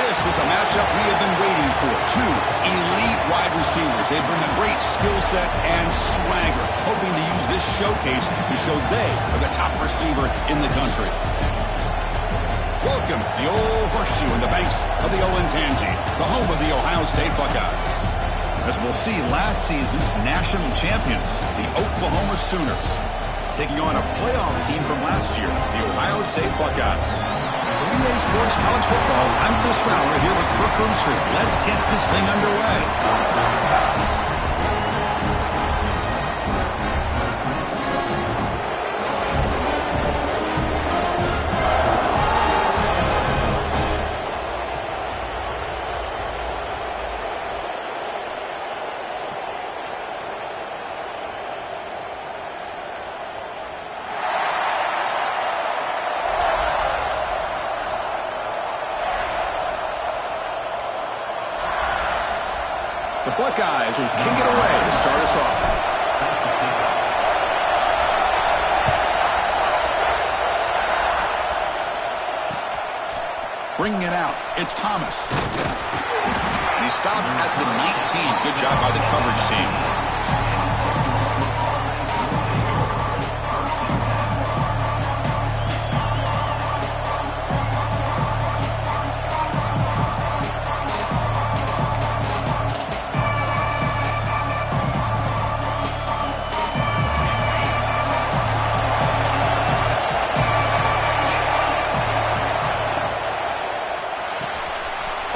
This is a matchup we have been waiting for. Two elite wide receivers. They bring a great skill set and swagger, hoping to use this showcase to show they are the top receiver in the country. Welcome to the old horseshoe in the banks of the Olentangy, the home of the Ohio State Buckeyes. As we'll see, last season's national champions, the Oklahoma Sooners, taking on a playoff team from last year, the Ohio State Buckeyes. For EA Sports College Football, I'm Chris Fowler here with Kirk Roomstree. Let's get this thing underway. The Buckeyes will kick it away to start us off. Bringing it out, it's Thomas. And he stopped at the 19. Good job by the coverage team.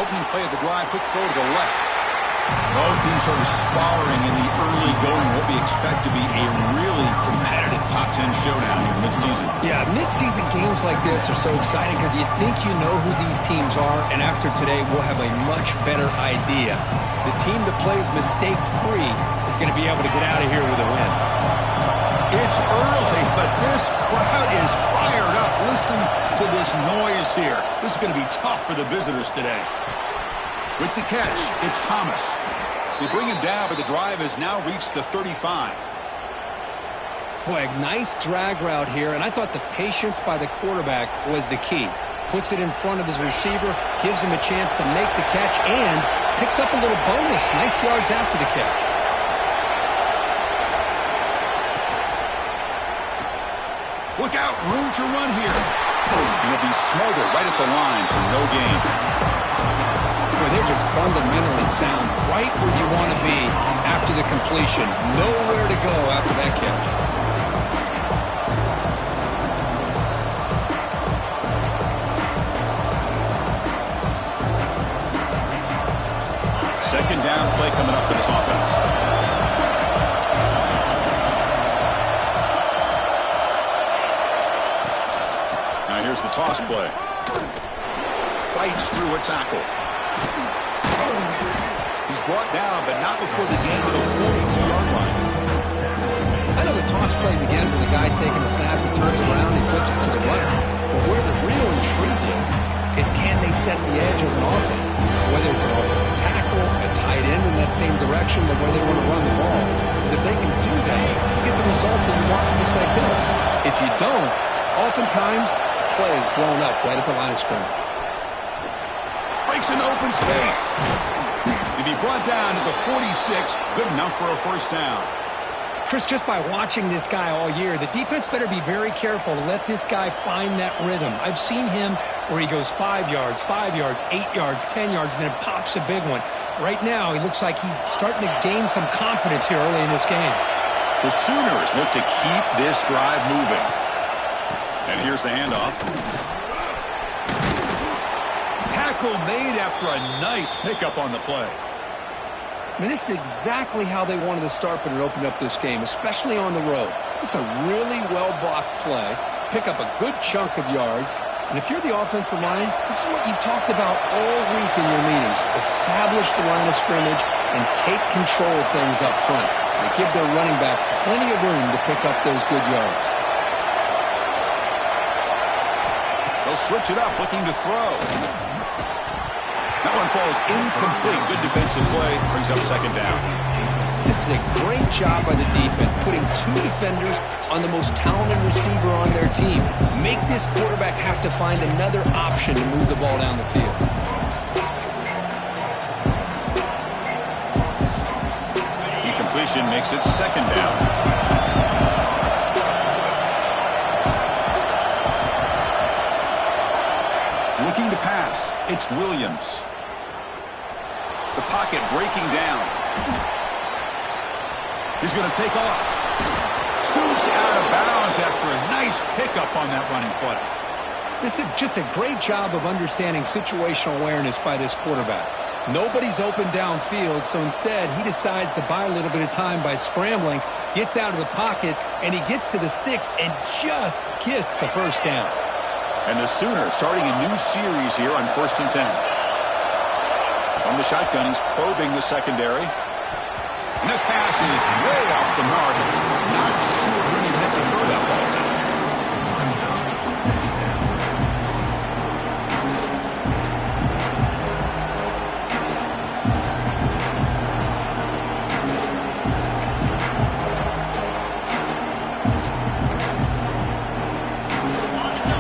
Opening play of the drive, quick throw to the left. Both teams sort of sparring in the early going, what we expect to be a really competitive top 10 showdown here mid-season. Yeah, mid-season games like this are so exciting because you think you know who these teams are, and after today we'll have a much better idea. The team that plays mistake-free is going to be able to get out of here with a win. It's early, but this crowd is fired up. Listen to this noise here. This is going to be tough for the visitors today. With the catch, it's Thomas. They bring him down, but the drive has now reached the 35. Boy, a nice drag route here, and I thought the patience by the quarterback was the key. Puts it in front of his receiver, gives him a chance to make the catch, and picks up a little bonus. Nice yards after the catch. Look out, room to run here. And he'll be smothered right at the line for no gain. Boy, they're just fundamentally sound, right where you want to be after the completion. Nowhere to go after that catch. Second down play coming up for this offense. Now here's the toss play. Fights through a tackle. He's brought down, but not before the gain of the 42-yard line. I know the toss play begins with the guy taking the snap, he turns around, and flips it to the right. But where the real intrigue is can they set the edge as an offense? Whether it's an offensive tackle, a tight end in that same direction, the way they want to run the ball. Because if they can do that, you get the result that you want just like this. If you don't, oftentimes, play is blown up right at the line of scrimmage. Breaks into open space. To be brought down to the 46, good enough for a first down. Chris, just by watching this guy all year, the defense better be very careful to let this guy find that rhythm. I've seen him where he goes 5 yards, 8 yards, 10 yards, and then pops a big one. Right now, he looks like he's starting to gain some confidence here early in this game. The Sooners look to keep this drive moving. And here's the handoff. Tackle made after a nice pickup on the play. I mean, this is exactly how they wanted to start when it opened up this game, especially on the road. It's a really well-blocked play. Pick up a good chunk of yards. And if you're the offensive line, this is what you've talked about all week in your meetings. Establish the line of scrimmage and take control of things up front. They give their running back plenty of room to pick up those good yards. They'll switch it up, looking to throw. That one falls incomplete. Good defensive play. Brings up second down. This is a great job by the defense, putting two defenders on the most talented receiver on their team. Make this quarterback have to find another option to move the ball down the field. makes it second down. Looking to pass. It's Williams. The pocket breaking down. He's going to take off. Scoots out of bounds after a nice pickup on that running play. This is just a great job of understanding situational awareness by this quarterback. Nobody's open downfield, so instead he decides to buy a little bit of time by scrambling, gets out of the pocket, and he gets to the sticks and just gets the first down. And the Sooners starting a new series here on 1st and 10. From the shotgun, he's probing the secondary. And the pass is way off the mark. Not sure who he meant to throw that ball to.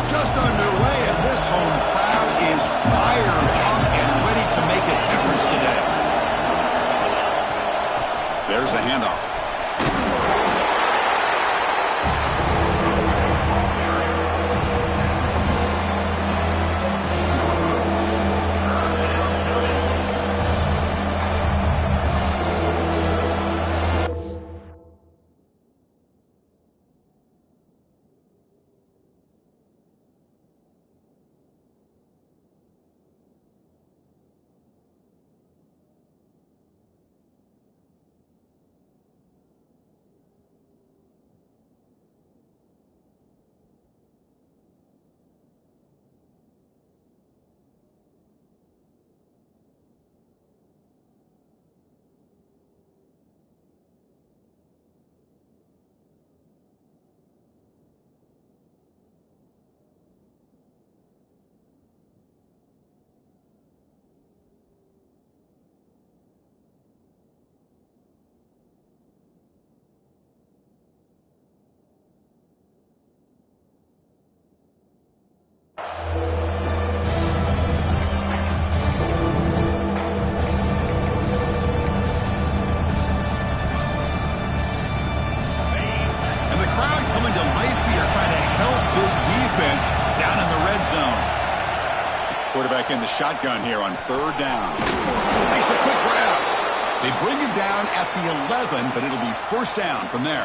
Just underway, and this home crowd is fired up and ready to make a difference today. There's the handoff. Quarterback in the shotgun here on 3rd down. Makes a quick grab. They bring him down at the 11, but it'll be 1st down from there.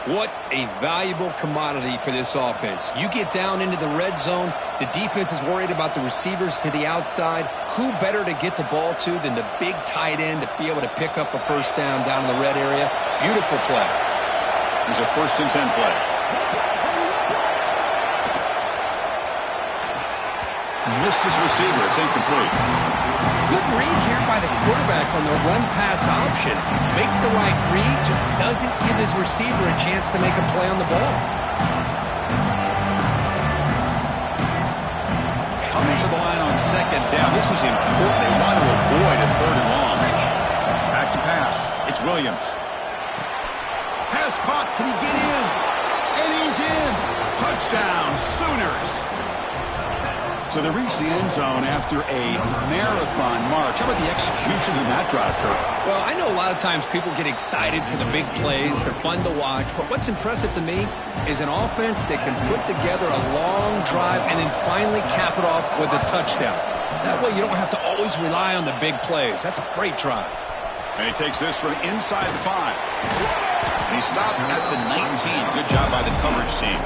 What a valuable commodity for this offense. You get down into the red zone, the defense is worried about the receivers to the outside. Who better to get the ball to than the big tight end to be able to pick up a 1st down down in the red area? Beautiful play. Here's a 1st and 10 play. Missed his receiver. It's incomplete. Good read here by the quarterback on the run-pass option. Makes the right read, just doesn't give his receiver a chance to make a play on the ball. Coming to the line on 2nd down. This is important. They want to avoid a 3rd and long. Back to pass. It's Williams. Pass caught. Can he get in? And he's in. Touchdown, Sooners. So they reach the end zone after a marathon march. How about the execution in that drive, Kurt? Well, I know a lot of times people get excited for the big plays. They're fun to watch. But what's impressive to me is an offense that can put together a long drive and then finally cap it off with a touchdown. That way you don't have to always rely on the big plays. That's a great drive. And he takes this from inside the 5. And he stopped at the 19. Good job by the coverage team.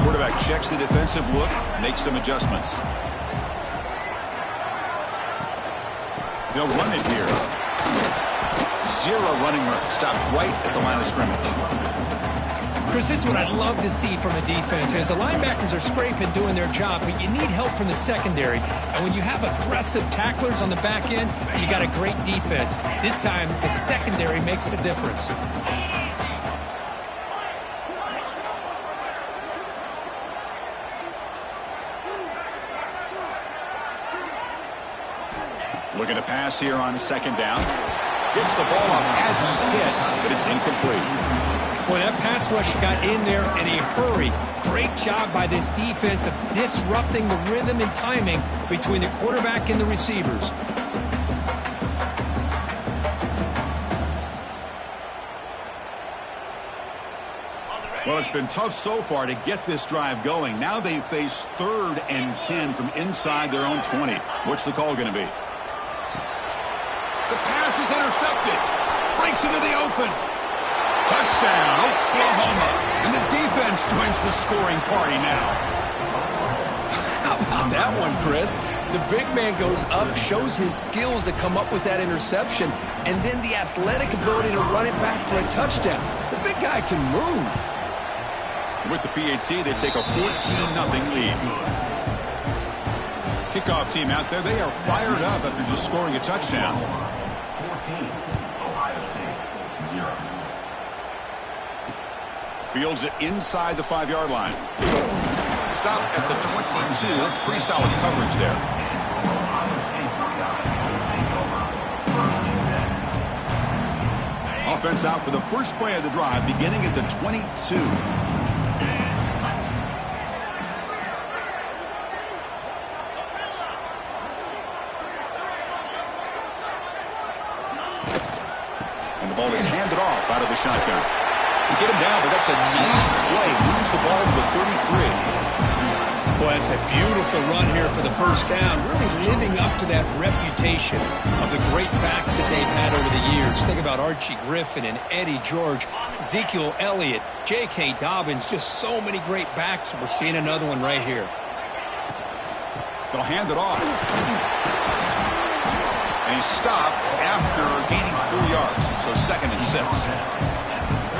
Quarterback checks the defensive look, makes some adjustments. They'll run it here. 0 running room. Stop right at the line of scrimmage. Chris, this is what I'd love to see from a defense. As the linebackers are scraping, doing their job, but you need help from the secondary. And when you have aggressive tacklers on the back end, you got a great defense. This time, the secondary makes the difference. Looking to pass here on 2nd down. Gets the ball off as he's hit, but it's incomplete. Boy, that pass rush got in there in a hurry. Great job by this defense of disrupting the rhythm and timing between the quarterback and the receivers. Well, it's been tough so far to get this drive going. Now they face 3rd and 10 from inside their own 20. What's the call going to be? The pass is intercepted. Breaks into the open. Touchdown, Oklahoma. And the defense joins the scoring party now. How about that one, Chris? The big man goes up, shows his skills to come up with that interception, and then the athletic ability to run it back for a touchdown. The big guy can move. With the PAT, they take a 14-0 lead. Kickoff team out there, they are fired up after just scoring a touchdown. 14, Ohio State, 0. Fields it inside the 5-yard line. Stop at the 22. That's pretty solid coverage there. Offense out for the first play of the drive, beginning at the 22. And the ball is handed off out of the shotgun. They get him down, but that's a nice play. Moves the ball to the 33. Boy, that's a beautiful run here for the first down. Really living up to that reputation of the great backs that they've had over the years. Think about Archie Griffin and Eddie George, Ezekiel Elliott, J.K. Dobbins. Just so many great backs. We're seeing another one right here. They'll hand it off. And he's stopped after gaining 4 yards. So 2nd and 6.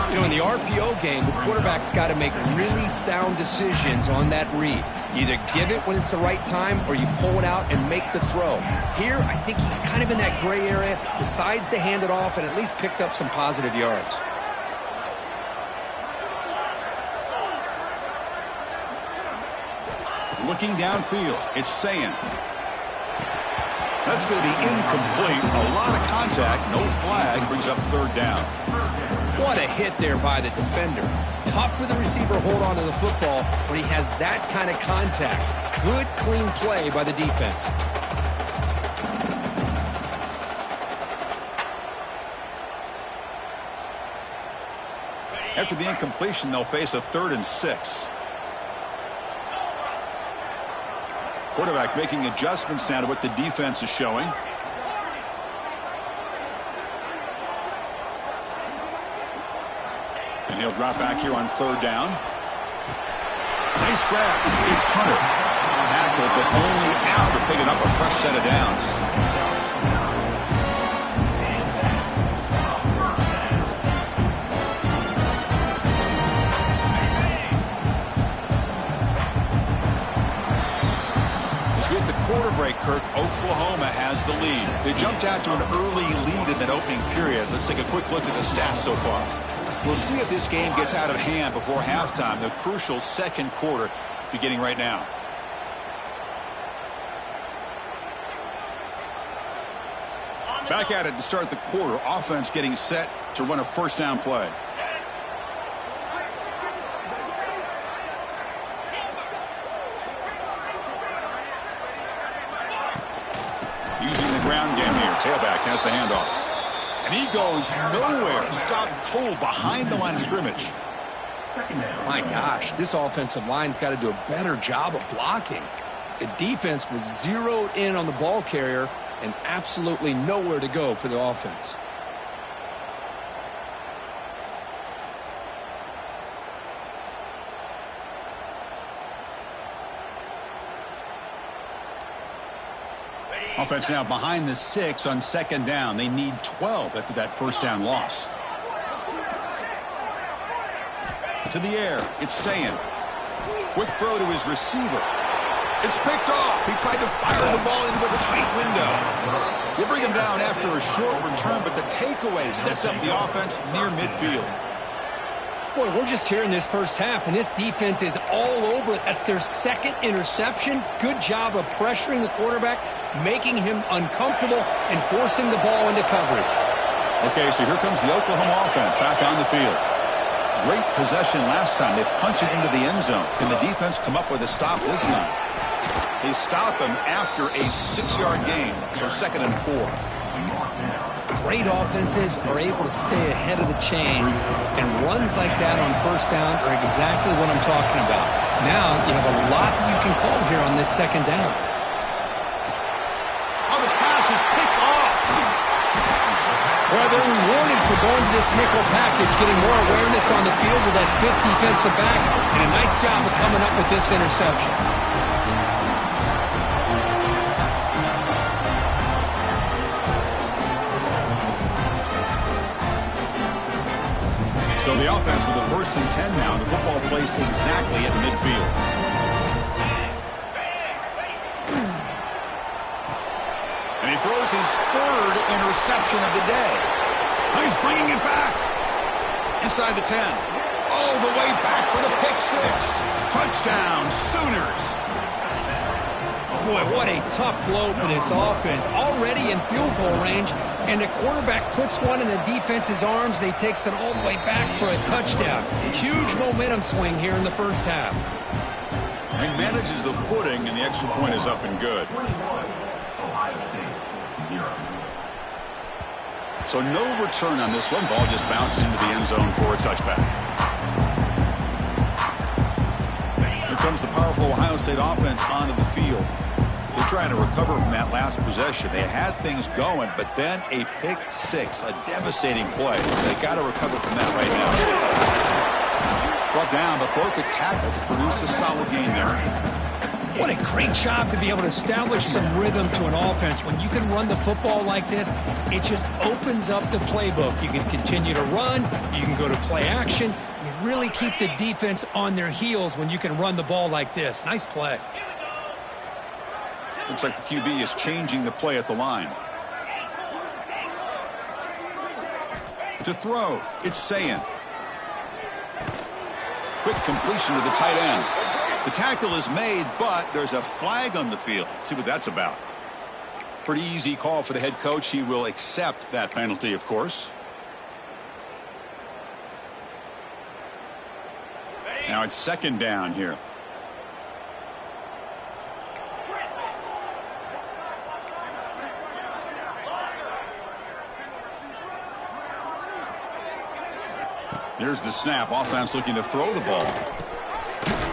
You know, in the RPO game, the quarterback's got to make really sound decisions on that read. You either give it when it's the right time or you pull it out and make the throw. Here, I think he's kind of in that gray area, decides to hand it off and at least picked up some positive yards. Looking downfield, it's Sayin. That's going to be incomplete. A lot of contact, no flag, brings up 3rd down. What a hit there by the defender. Tough for the receiver to hold on to the football when he has that kind of contact. Good, clean play by the defense. After the incompletion, they'll face a 3rd and 6. Quarterback making adjustments now to what the defense is showing. And he'll drop back here on 3rd down. Nice grab. It's Hunter. Tackled, but only after picking up a fresh set of downs. With the quarter break, Kirk, Oklahoma has the lead. They jumped out to an early lead in that opening period. Let's take a quick look at the stats so far. We'll see if this game gets out of hand before halftime. The crucial 2nd quarter beginning right now. Back at it to start the quarter. Offense getting set to run a 1st down play. Using the ground game here. Tailback has the handoff. And he goes nowhere. Stopped cold behind the line of scrimmage. My gosh, this offensive line's got to do a better job of blocking. The defense was zeroed in on the ball carrier and absolutely nowhere to go for the offense. Offense now behind the 6 on 2nd down. They need 12 after that 1st down loss. To the air, it's Sayin. Quick throw to his receiver. It's picked off. He tried to fire the ball into a tight window. They bring him down after a short return, but the takeaway sets up the offense near midfield. Boy, we're just here in this first half, and this defense is all over it. That's their 2nd interception. Good job of pressuring the quarterback, making him uncomfortable, and forcing the ball into coverage. Okay, so here comes the Oklahoma offense back on the field. Great possession last time. They punch it into the end zone. Can the defense come up with a stop this time? They stop him after a 6-yard gain, so 2nd and 4. Great offenses are able to stay ahead of the chains, and runs like that on first down are exactly what I'm talking about. Now you have a lot that you can call here on this 2nd down. Oh, the pass is picked off. Well, they're rewarded for going to this nickel package, getting more awareness on the field with that 5th defensive back, and a nice job of coming up with this interception. So the offense with the 1st and 10 now. The football placed exactly at midfield. And he throws his 3rd interception of the day. Oh, he's bringing it back. Inside the 10. All the way back for the pick 6. Touchdown, Sooners. Boy, what a tough blow for this offense. Already in field goal range, and the quarterback puts one in the defense's arms. They takes it all the way back for a touchdown. Huge momentum swing here in the first half. He manages the footing, and the extra point is up and good. Ohio State, 0. So no return on this one. Ball just bounces into the end zone for a touchback. Here comes the powerful Ohio State offense onto the field. They're trying to recover from that last possession. They had things going, but then a pick 6, a devastating play. They got to recover from that right now. Brought down, but broke a tackle to produce a solid gain there. What a great job to be able to establish some rhythm to an offense. When you can run the football like this, it just opens up the playbook. You can continue to run. You can go to play action. You really keep the defense on their heels when you can run the ball like this. Nice play. Looks like the QB is changing the play at the line. To throw, it's Sayin. Quick completion to the tight end. The tackle is made, but there's a flag on the field. Let's see what that's about. Pretty easy call for the head coach. He will accept that penalty, of course. Now it's 2nd down here. Here's the snap. Offense looking to throw the ball.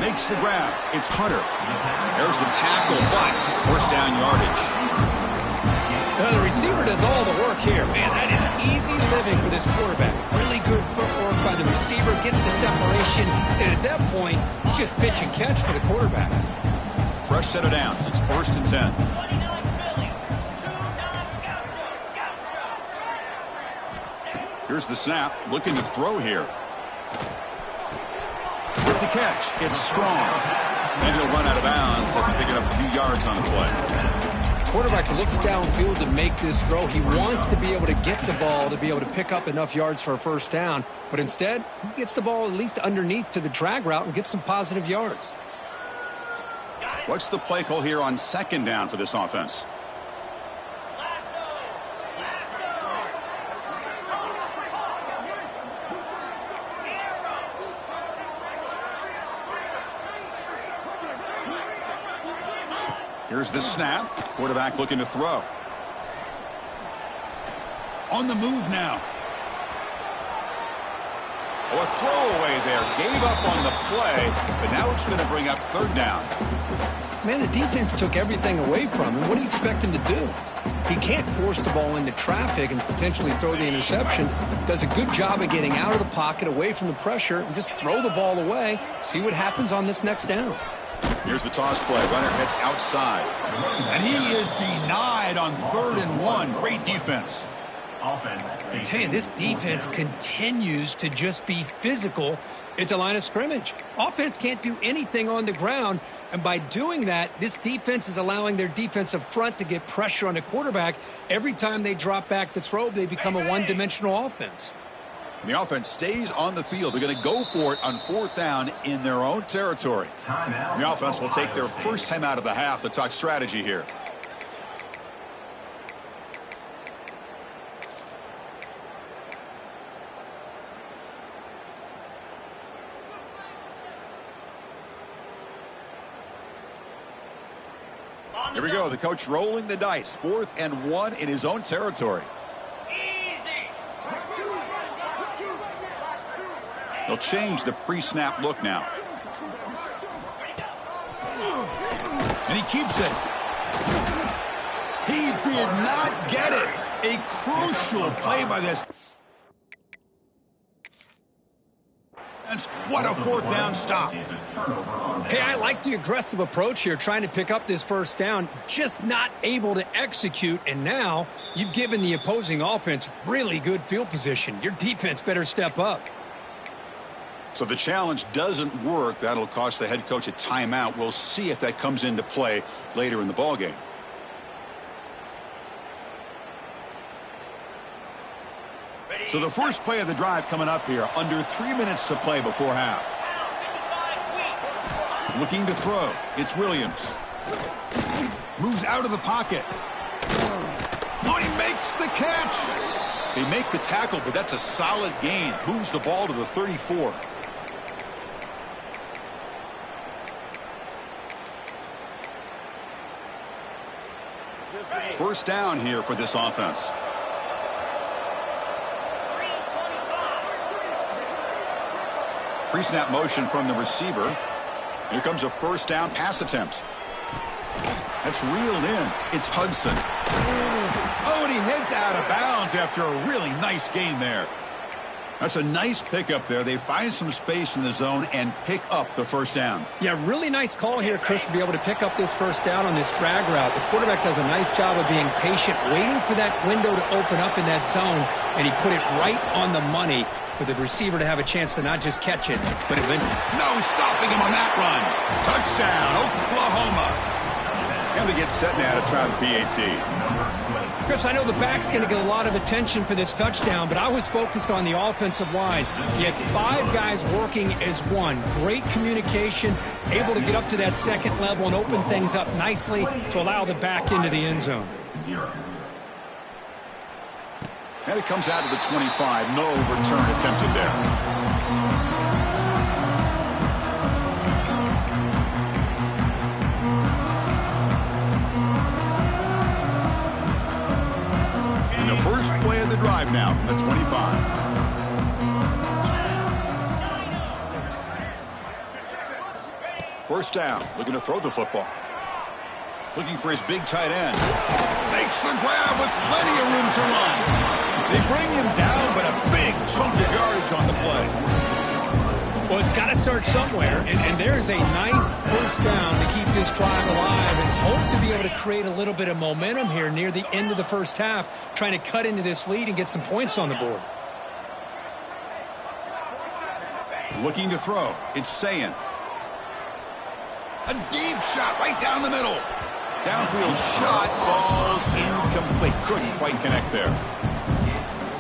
Makes the grab. It's Hunter. There's the tackle, but 1st down yardage. The receiver does all the work here. Man, that is easy living for this quarterback. Really good footwork by the receiver. Gets the separation. And at that point, it's just pitch and catch for the quarterback. Fresh set of downs. It's 1st and 10. Here's the snap. Looking to throw here. With the catch, it's Strong. And he'll run out of bounds after picking up a few yards on the play. Quarterback looks downfield to make this throw. He wants to be able to get the ball to be able to pick up enough yards for a 1st down. But instead, he gets the ball at least underneath to the drag route and gets some positive yards. What's the play call here on 2nd down for this offense? Here's the snap. Quarterback looking to throw. On the move now. Oh, a throwaway there. Gave up on the play, but now it's going to bring up 3rd down. Man, the defense took everything away from him. What do you expect him to do? He can't force the ball into traffic and potentially throw the interception. Does a good job of getting out of the pocket, away from the pressure, and just throw the ball away. See what happens on this next down. Here's the toss play. Runner heads outside. And he is denied on 3rd and 1. Great defense. I tell you, this defense continues to just be physical at the line of scrimmage. Offense can't do anything on the ground, and by doing that, this defense is allowing their defensive front to get pressure on the quarterback. Every time they drop back to throw, they become a one-dimensional offense. The offense stays on the field. They're going to go for it on 4th down in their own territory. The offense will take their 1st time out of the half to talk strategy here. Here we go. The coach rolling the dice. 4th and 1 in his own territory. They'll change the pre-snap look now. And he keeps it. He did not get it. A crucial play by this. What a 4th down stop. Hey, I like the aggressive approach here, trying to pick up this 1st down, just not able to execute, and now you've given the opposing offense really good field position. Your defense better step up. So the challenge doesn't work. That'll cost the head coach a timeout. We'll see if that comes into play later in the ballgame. So the first play of the drive coming up here. Under 3 minutes to play before half. Looking to throw. It's Williams. Moves out of the pocket. Oh, he makes the catch. They make the tackle, but that's a solid gain. Moves the ball to the 34. First down here for this offense. Pre-snap motion from the receiver. Here comes a 1st down pass attempt. That's reeled in. It's Hudson. Oh, and he heads out of bounds after a really nice gain there. That's a nice pickup there. They find some space in the zone and pick up the 1st down. Yeah, really nice call here, Chris, to be able to pick up this 1st down on this drag route. The quarterback does a nice job of being patient, waiting for that window to open up in that zone, and he put it right on the money for the receiver to have a chance to not just catch it, but eventually. No stopping him on that run. Touchdown, Oklahoma. And they get set now to try the PAT. Chris, I know the back's going to get a lot of attention for this touchdown, but I was focused on the offensive line. You had 5 guys working as one. Great communication, able to get up to that 2nd level and open things up nicely to allow the back into the end zone. 0. And it comes out to the 25. No return attempted there. And the first play of the drive now from the 25. First down, looking to throw the football. Looking for his big tight end. Makes the grab with plenty of room to run. They bring him down, but a big chunk of yardage on the play. Well, it's got to start somewhere, and there is a nice 1st down to keep this drive alive and hope to be able to create a little bit of momentum here near the end of the 1st half, trying to cut into this lead and get some points on the board. Looking to throw. It's Sayin. A deep shot right down the middle. Downfield shot falls incomplete. Couldn't quite connect there.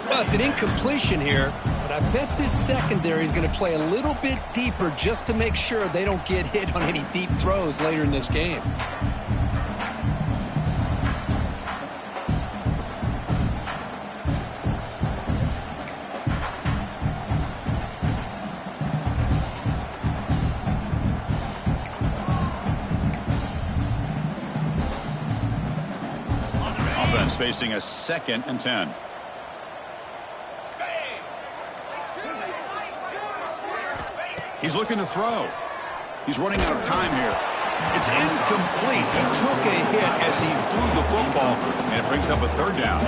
Well, it's an incompletion here, but I bet this secondary is going to play a little bit deeper just to make sure they don't get hit on any deep throws later in this game. Offense facing a 2nd and 10. He's looking to throw. He's running out of time here. It's incomplete. He took a hit as he threw the football, and it brings up a 3rd down.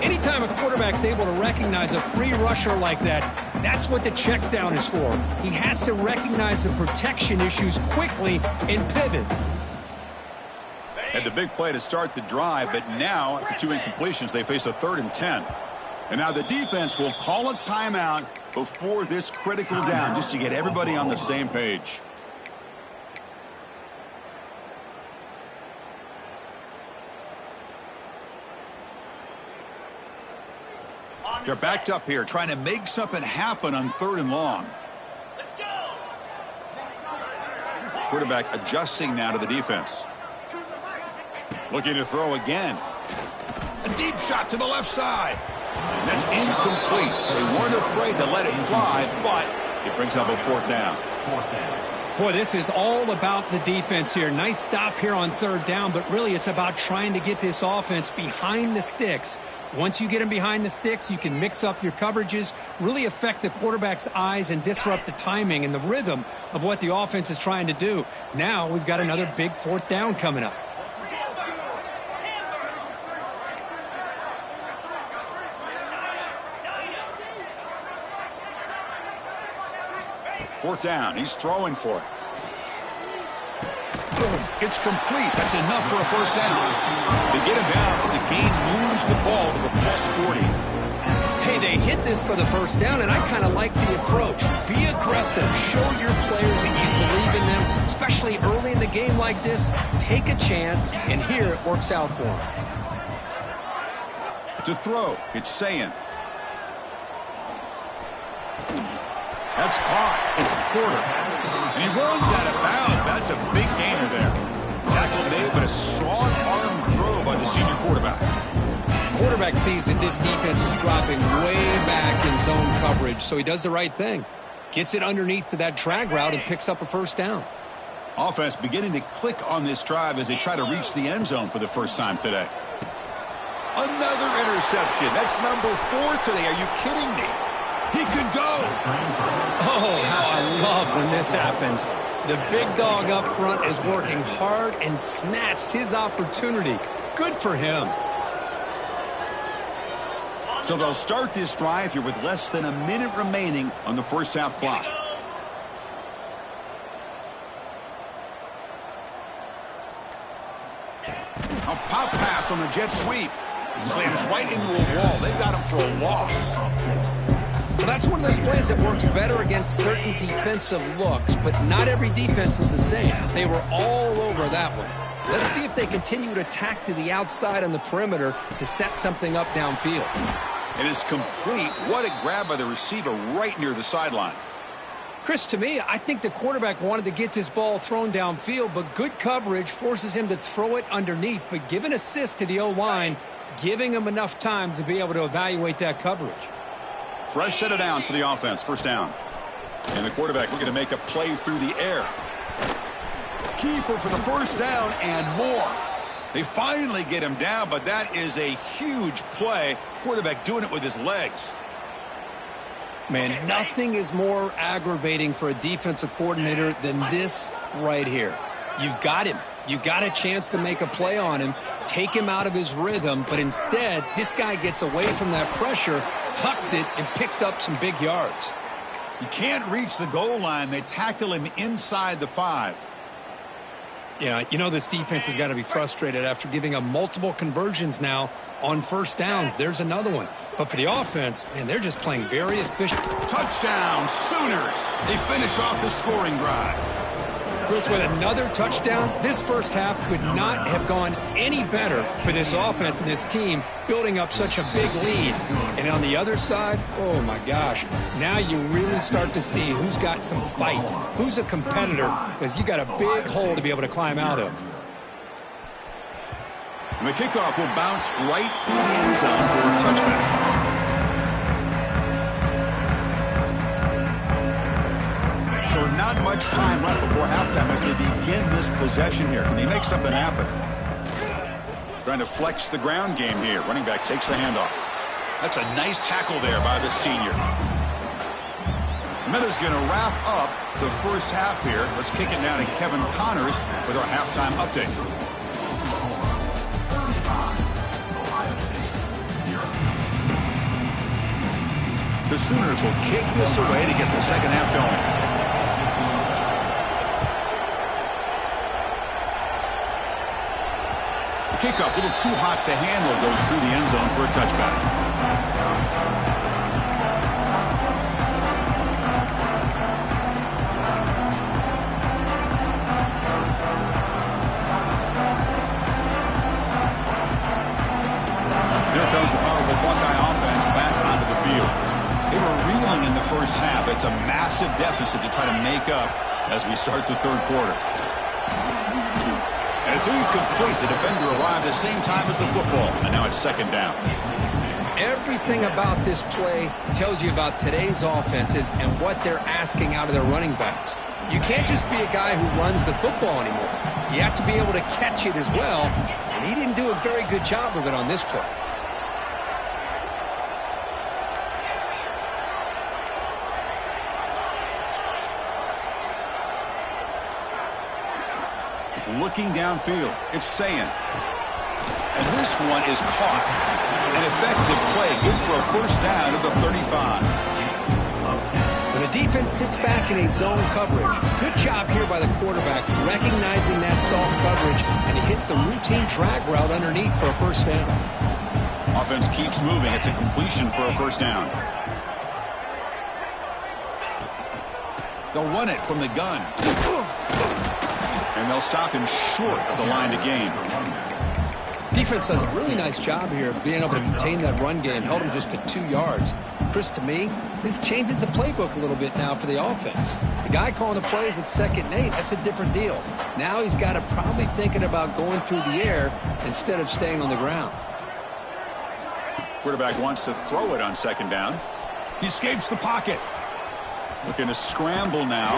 Anytime a quarterback's able to recognize a free rusher like that, that's what the check down is for. He has to recognize the protection issues quickly and pivot. Had the big play to start the drive, but now, after 2 incompletions, they face a 3rd and 10. And now the defense will call a timeout before this critical down, just to get everybody on the same page. They're backed up here, trying to make something happen on 3rd and long. Quarterback adjusting now to the defense. Looking to throw again. A deep shot to the left side. And that's incomplete. They weren't afraid to let it fly, but it brings up a 4th down. Boy, this is all about the defense here. Nice stop here on third down, but really it's about trying to get this offense behind the sticks. Once you get them behind the sticks, you can mix up your coverages, really affect the quarterback's eyes and disrupt the timing and the rhythm of what the offense is trying to do. Now we've got another big fourth down coming up. Fourth down. He's throwing for it. It's complete. That's enough for a first down. They get him down. The game moves the ball to the +40. Hey, they hit this for the first down, and I kind of like the approach. Be aggressive. Show your players that you believe in them, especially early in the game like this. Take a chance, and here it works out for them. To throw, it's Sayin. That's caught. It's Porter. And he runs out of bounds. That's a big gainer there. Tackle made, but a strong arm throw by the senior quarterback. Quarterback sees that this defense is dropping way back in zone coverage, so he does the right thing. Gets it underneath to that drag route and picks up a first down. Offense beginning to click on this drive as they try to reach the end zone for the first time today. Another interception. That's number 4 today. Are you kidding me? He could go. Oh, how I love when this happens. The big dog up front is working hard and snatched his opportunity. Good for him. So they'll start this drive here with less than a minute remaining on the first half clock. A pop pass on the jet sweep. Slams right into a wall. They've got him for a loss. Well, that's one of those plays that works better against certain defensive looks, but not every defense is the same. They were all over that one. Let's see if they continue to attack to the outside on the perimeter to set something up downfield. It is complete. What a grab by the receiver right near the sideline. Chris, to me, I think the quarterback wanted to get this ball thrown downfield, but good coverage forces him to throw it underneath. But give an assist to the O-line, giving him enough time to be able to evaluate that coverage. Fresh set of downs for the offense. First down. And the quarterback looking to make a play through the air. Keeper for the first down and more. They finally get him down, but that is a huge play. Quarterback doing it with his legs. Man, nothing is more aggravating for a defensive coordinator than this right here. You've got him. You've got a chance to make a play on him, take him out of his rhythm, but instead, this guy gets away from that pressure, tucks it, and picks up some big yards. You can't reach the goal line. They tackle him inside the 5. Yeah, you know this defense has got to be frustrated after giving up multiple conversions now on first downs. There's another one. But for the offense, man, they're just playing very efficient. Touchdown, Sooners. They finish off the scoring drive. Chris, with another touchdown, this first half could not have gone any better for this offense and this team, building up such a big lead. And on the other side, oh my gosh, now you really start to see who's got some fight, who's a competitor, because you got a big hole to be able to climb out of. And the kickoff will bounce right through the end zone for a touchback. So not much time left before halftime as they begin this possession here. Can they make something happen? Trying to flex the ground game here. Running back takes the handoff. That's a nice tackle there by the senior. Miller's going to wrap up the first half here. Let's kick it down to Kevin Connors with our halftime update. The Sooners will kick this away to get the second half going. Kickoff, a little too hot to handle, goes through the end zone for a touchback. Here comes the powerful Buckeye offense back onto the field. They were reeling in the first half. It's a massive deficit to try to make up as we start the third quarter. And it's incomplete. The defender arrived at the same time as the football, and now it's second down. Everything about this play tells you about today's offenses and what they're asking out of their running backs. You can't just be a guy who runs the football anymore. You have to be able to catch it as well, and he didn't do a very good job of it on this play. Looking downfield, it's Sayin. And this one is caught. An effective play, good for a first down at the 35. When the defense sits back in a zone coverage, good job here by the quarterback recognizing that soft coverage, and he hits the routine drag route underneath for a first down. Offense keeps moving. It's a completion for a first down. They'll run it from the gun. And they'll stop him short of the line to gain. Defense does a really nice job here of being able to contain that run game, held him just to 2 yards. Chris, to me, this changes the playbook a little bit now for the offense. The guy calling the plays at 2nd and 8, that's a different deal. Now he's got to probably thinking about going through the air instead of staying on the ground. Quarterback wants to throw it on 2nd down. He escapes the pocket. Looking to scramble now.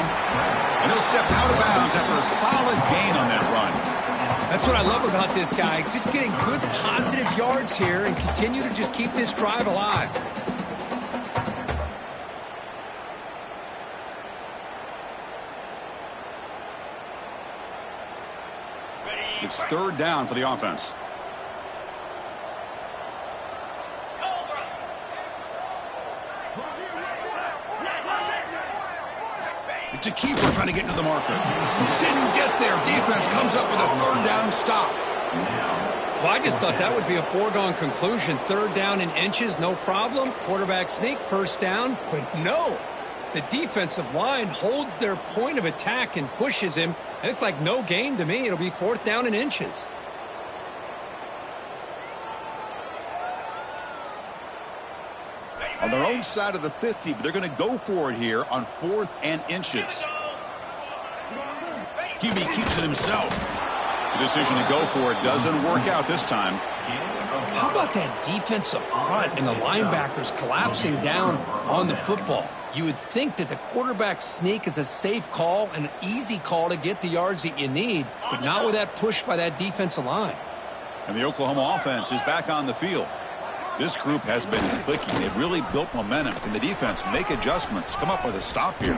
And he'll step out of bounds after a solid gain on that run. That's what I love about this guy. Just getting good positive yards here and continue to just keep this drive alive. It's 3rd down for the offense. It's a keeper trying to get to the marker. Didn't get there. Defense comes up with a 3rd down stop. Well, I just thought that would be a foregone conclusion. 3rd down in inches, no problem. Quarterback sneak, 1st down. But no, the defensive line holds their point of attack and pushes him. It looked like no gain to me. It'll be 4th down in inches. On their own side of the 50, but they're going to go for it here on 4th and inches. QB keeps it himself. The decision to go for it doesn't work out this time. How about that defensive front and the linebackers collapsing down on the football? You would think that the quarterback sneak is a safe call, an easy call to get the yards that you need, but not with that push by that defensive line. And the Oklahoma offense is back on the field. This group has been clicking. They've really built momentum. Can the defense make adjustments? Come up with a stop here.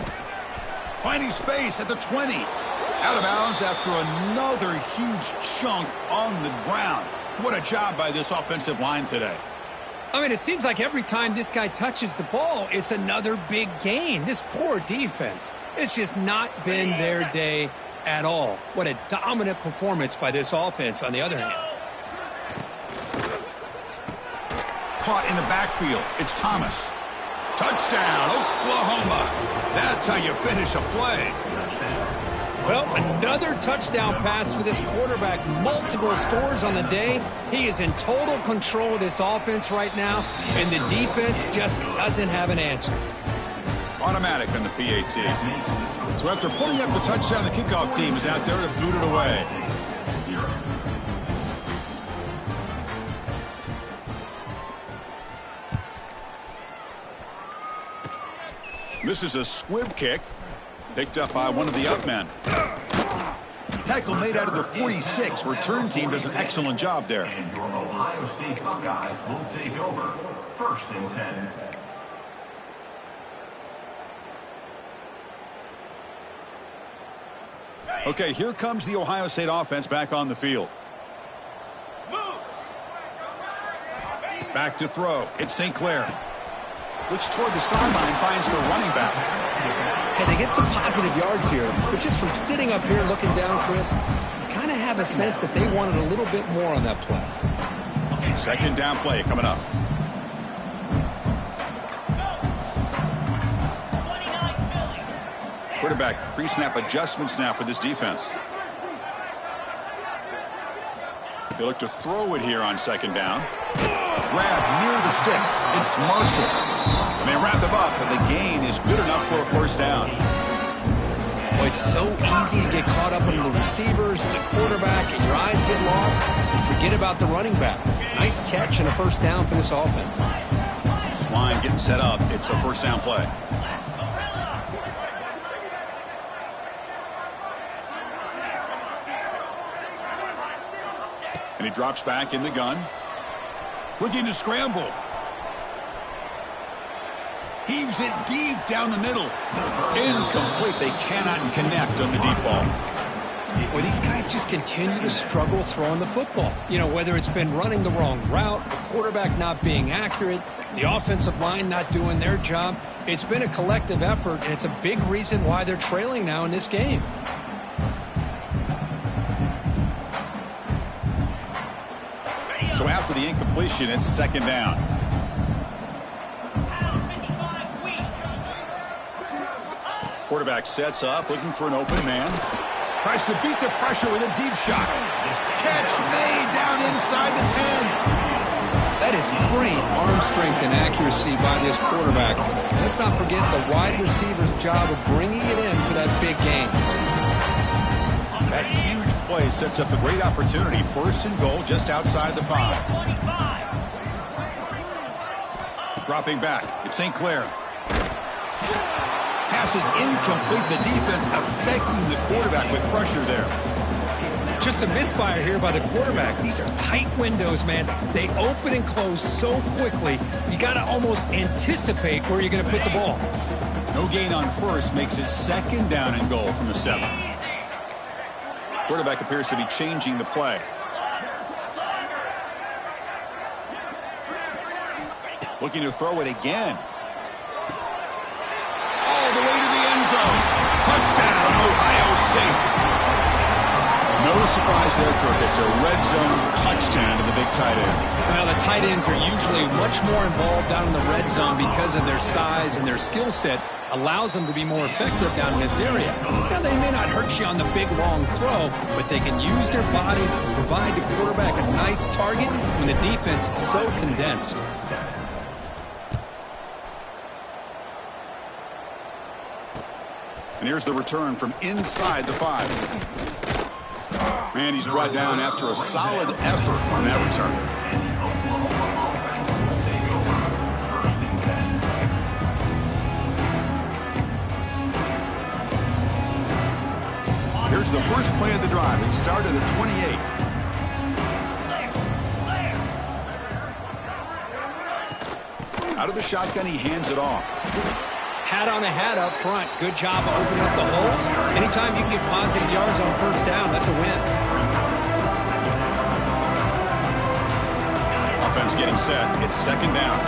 Finding space at the 20. Out of bounds after another huge chunk on the ground. What a job by this offensive line today. I mean, it seems like every time this guy touches the ball, it's another big gain. This poor defense, it's just not been their day at all. What a dominant performance by this offense on the other hand. Caught in the backfield. It's Thomas. Touchdown, Oklahoma. That's how you finish a play. Well, another touchdown pass for this quarterback. Multiple scores on the day. He is in total control of this offense right now, and the defense just doesn't have an answer. Automatic on the PAT. So after putting up the touchdown, the kickoff team is out there to boot it away. This is a squib kick, picked up by one of the up men. Tackle made out of the 46. Return team does an excellent job there. And your Ohio State Buckeyes will take over 1st and 10. Okay, here comes the Ohio State offense back on the field. Back to throw. It's St. Clair. Looks toward the sideline, finds the running back. Hey, they get some positive yards here, but just from sitting up here looking down, Chris, you kind of have a sense that they wanted a little bit more on that play. 2nd down play coming up. Quarterback pre-snap adjustments now for this defense. They look to throw it here on 2nd down. Grab near the sticks. It's Marshall. And they wrap them up, but the gain is good enough for a 1st down. Well, it's so easy to get caught up in the receivers and the quarterback, and your eyes get lost. You forget about the running back. Nice catch and a first down for this offense. This line getting set up. It's a first down play. And he drops back in the gun. Looking to scramble. Heaves it deep down the middle. Incomplete. They cannot connect on the deep ball. Well, these guys just continue to struggle throwing the football. You know, whether it's been running the wrong route, the quarterback not being accurate, the offensive line not doing their job. It's been a collective effort, and it's a big reason why they're trailing now in this game. So after the incompletion, it's second down. Quarterback sets up, looking for an open man. Tries to beat the pressure with a deep shot. Catch made down inside the 10. That is great arm strength and accuracy by this quarterback. Let's not forget the wide receiver's job of bringing it in for that big game. That huge play sets up a great opportunity. First and goal just outside the 5. Dropping back. It's St. Clair. Pass is incomplete. The defense affecting the quarterback with pressure there. Just a misfire here by the quarterback. These are tight windows, man. They open and close so quickly. You got to almost anticipate where you're going to put the ball. No gain on first makes it second down and goal from the 7. Quarterback appears to be changing the play. Looking to throw it again. All the way to the end zone. Touchdown, Ohio State. No surprise there, Kirk. It's a red zone touchdown to the big tight end. Well, the tight ends are usually much more involved down in the red zone because of their size and their skill set. Allows them to be more effective down in this area. Now, they may not hurt you on the big, long throw, but they can use their bodies to provide the quarterback a nice target when the defense is so condensed. And here's the return from inside the 5. Man, he's brought down after a solid effort on that return. Here's the first play of the drive. It started at 28. Out of the shotgun, he hands it off. Hat on a hat up front. Good job of opening up the holes. Anytime you can get positive yards on first down, that's a win. Offense getting set. It's second down.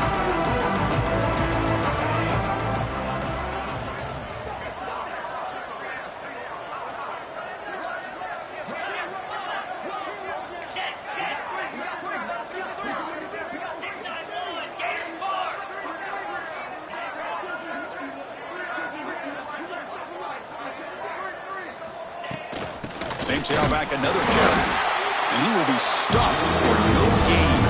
Same tailback, another carry. And he will be stuffed for no gain.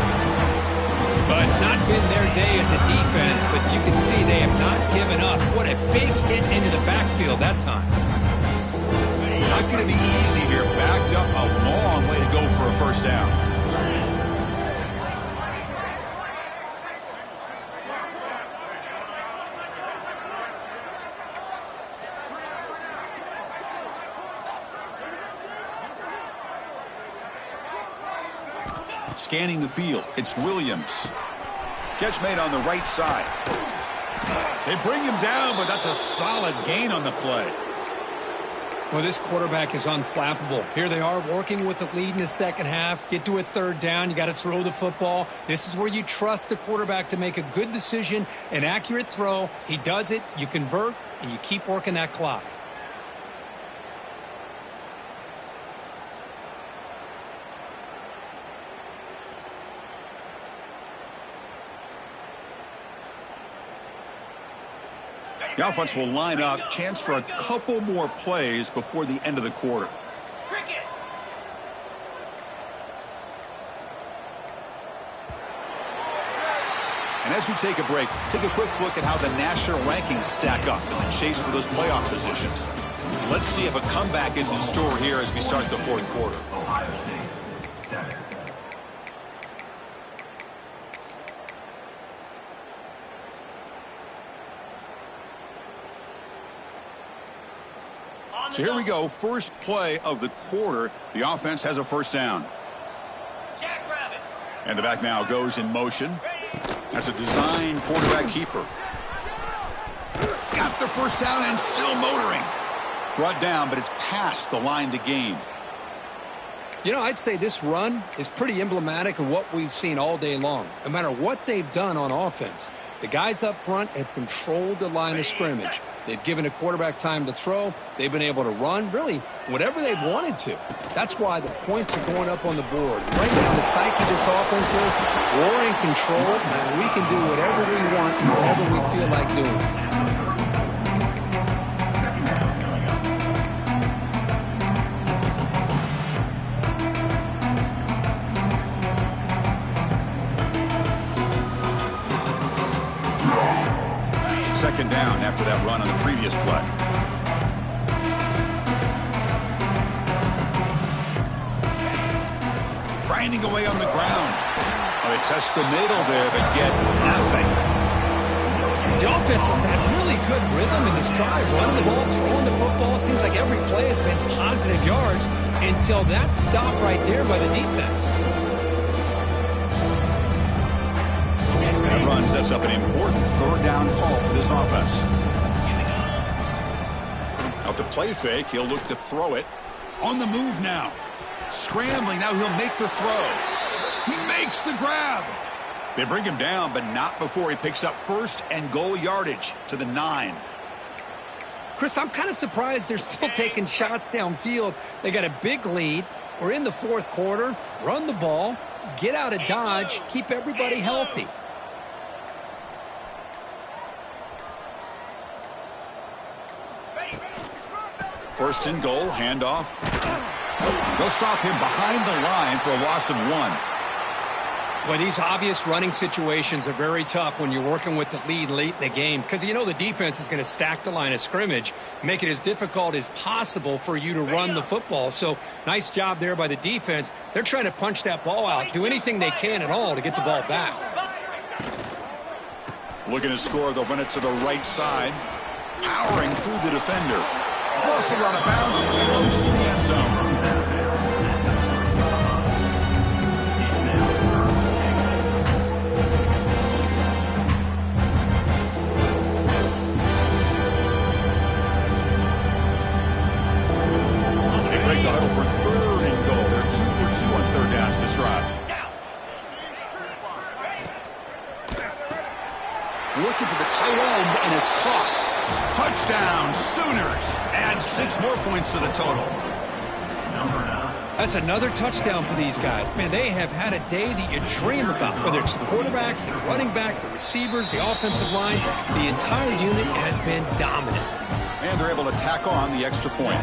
Well, it's not been their day as a defense, but you can see they have not given up. What a big hit into the backfield that time. Not going to be easy here. Backed up a long way to go for a first down. Scanning the field, it's Williams. Catch made on the right side. They bring him down, but that's a solid gain on the play. Well, this quarterback is unflappable. Here they are working with the lead in the second half. Get to a third down. You got to throw the football. This is where you trust the quarterback to make a good decision, an accurate throw. He does it, you convert, and you keep working that clock. The offense will line up. Chance for a couple more plays before the end of the quarter. And as we take a break, take a quick look at how the national rankings stack up in the chase for those playoff positions. Let's see if a comeback is in store here as we start the fourth quarter. Ohio State, 7. So here we go, first play of the quarter. The offense has a first down. And the back now goes in motion. That's a design quarterback keeper. He's got the first down and still motoring. Brought down, but it's past the line to gain. You know, I'd say this run is pretty emblematic of what we've seen all day long. No matter what they've done on offense, the guys up front have controlled the line of scrimmage. They've given a quarterback time to throw. They've been able to run, really, whatever they've wanted to. That's why the points are going up on the board. Right now, the psyche of this offense is we're in control, and we can do whatever we want, whatever we feel like doing. Second down after that run on the previous play. Grinding away on the ground. Oh, they test the middle there, but get nothing. The offense has had really good rhythm in this drive. Running the ball, throwing the football. Seems like every play has been positive yards until that stop right there by the defense. That run sets up an important third down call for this offense. Off the play fake, he'll look to throw it. On the move now. Scrambling, now he'll make the throw. He makes the grab. They bring him down, but not before he picks up first and goal yardage to the 9. Chris, I'm kind of surprised they're still taking shots downfield. They got a big lead. We're in the fourth quarter. Run the ball, get out of Dodge, keep everybody healthy. First and goal, handoff. They'll stop him behind the line for a loss of 1. Boy, these obvious running situations are very tough when you're working with the lead late in the game because you know the defense is going to stack the line of scrimmage, make it as difficult as possible for you to run the football. So nice job there by the defense. They're trying to punch that ball out, do anything they can at all to get the ball back. Looking to score, they'll run it to the right side. Powering through the defender. Russell out of bounds, close to the end zone. They break the huddle for third and goal. They're 2 for 2 on third downs this drive. Looking for the tight end, and it's caught. Touchdown, Sooners. Add 6 more points to the total. That's another touchdown for these guys. Man, they have had a day that you dream about, whether it's the quarterback, the running back, the receivers, the offensive line. The entire unit has been dominant. And they're able to tack on the extra point.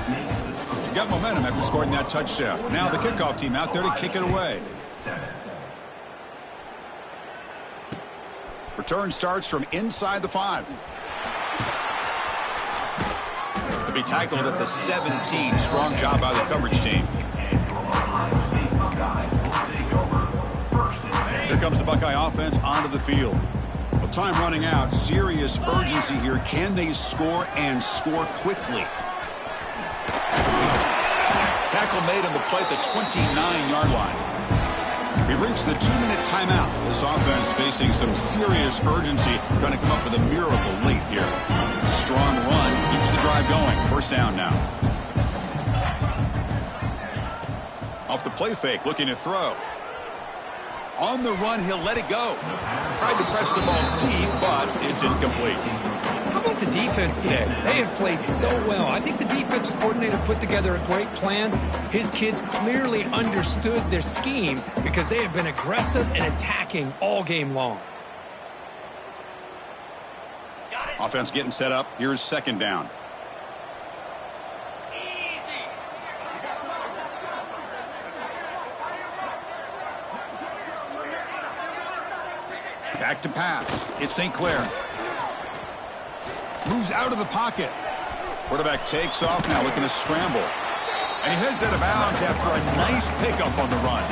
Got momentum after scoring that touchdown. Now the kickoff team out there to kick it away. Return starts from inside the 5. To be tackled at the 17. Strong job by the coverage team. Here comes the Buckeye offense onto the field. Well, time running out. Serious urgency here. Can they score and score quickly? Tackle made on the play at the 29-yard line. We've reached the 2-minute timeout. This offense facing some serious urgency. Trying to come up with a miracle late here. It's a strong run. Keeps the drive going. First down now. Off the play fake. Looking to throw. On the run, he'll let it go. Tried to press the ball deep, but it's incomplete. How about the defense today? They have played so well. I think the defensive coordinator put together a great plan. His kids clearly understood their scheme because they have been aggressive and attacking all game long. Offense getting set up. Here's second down. Back to pass. It's St. Clair. Moves out of the pocket. Quarterback takes off now, looking to scramble. And he heads out of bounds after a nice pickup on the run.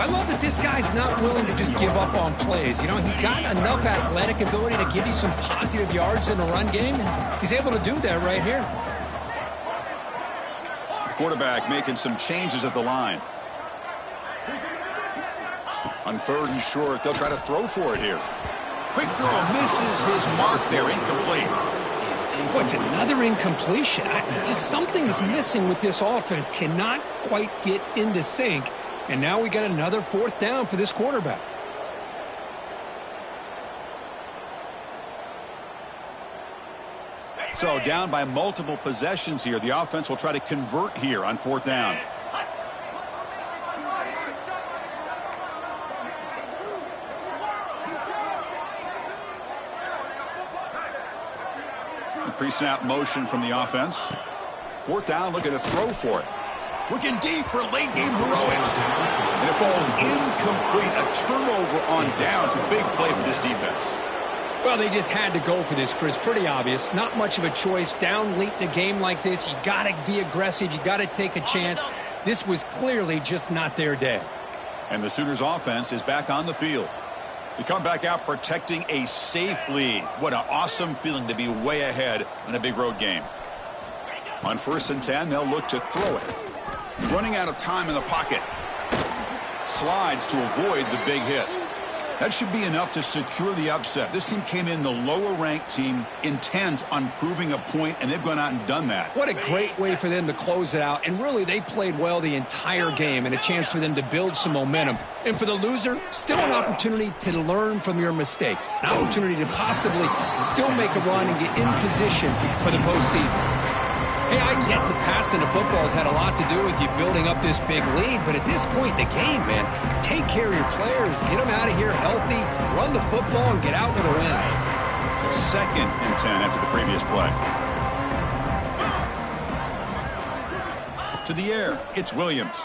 I love that this guy's not willing to just give up on plays. You know, he's got enough athletic ability to give you some positive yards in the run game, and he's able to do that right here. The quarterback making some changes at the line. On 3rd and short, they'll try to throw for it here. Quick throw misses his mark there, incomplete. What's another incompletion? Just something's missing with this offense. Cannot quite get into sync. And now we got another 4th down for this quarterback. So down by multiple possessions here. The offense will try to convert here on 4th down. Pre-snap motion from the offense. 4th down, looking to throw for it. Looking deep for late-game heroics. And it falls incomplete. A turnover on downs. A big play for this defense. Well, they just had to go for this, Chris. Pretty obvious. Not much of a choice. Down late in a game like this, you got to be aggressive. You got to take a chance. This was clearly just not their day. And the Sooners offense is back on the field. You come back out protecting a safe lead. What an awesome feeling to be way ahead in a big road game. On 1st and 10, they'll look to throw it. Running out of time in the pocket. Slides to avoid the big hit. That should be enough to secure the upset. This team came in the lower-ranked team intent on proving a point, and they've gone out and done that. What a great way for them to close it out. And really, they played well the entire game, and a chance for them to build some momentum. And for the loser, still an opportunity to learn from your mistakes. An opportunity to possibly still make a run and get in position for the postseason. Hey, I get that passing the football has had a lot to do with you building up this big lead, but at this point in the game, man, take care of your players, get them out of here healthy, run the football, and get out with a win. So 2nd and 10 after the previous play. To the air, it's Williams.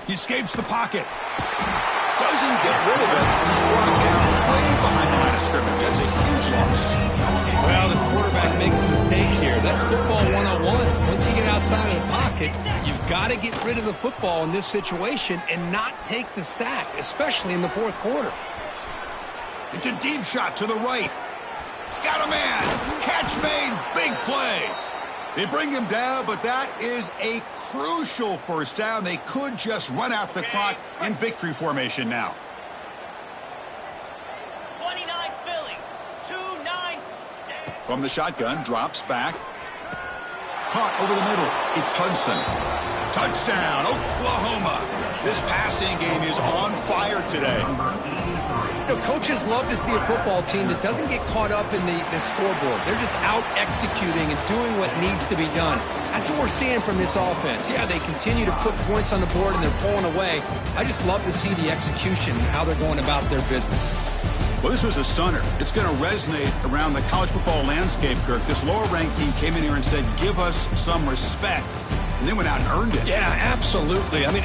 He escapes the pocket. Doesn't get rid of it. He's brought down way behind the line of scrimmage. That's a huge loss. Well, the quarterback makes a mistake here. That's football 101. Once you get outside of the pocket, you've got to get rid of the football in this situation and not take the sack, especially in the 4th quarter. It's a deep shot to the right. Got a man. Catch made. Big play. They bring him down, but that is a crucial 1st down. They could just run out the clock in victory formation now. 29 Philly, 2-9. From the shotgun, drops back. Caught over the middle. It's Hudson. Touchdown, Oklahoma. This passing game is on fire today. You know, coaches love to see a football team that doesn't get caught up in the scoreboard. They're just out executing and doing what needs to be done. That's what we're seeing from this offense. Yeah, they continue to put points on the board and they're pulling away. I just love to see the execution and how they're going about their business. Well, this was a stunner. It's going to resonate around the college football landscape, Kirk. This lower-ranked team came in here and said, give us some respect. And they went out and earned it. Yeah, absolutely. I mean,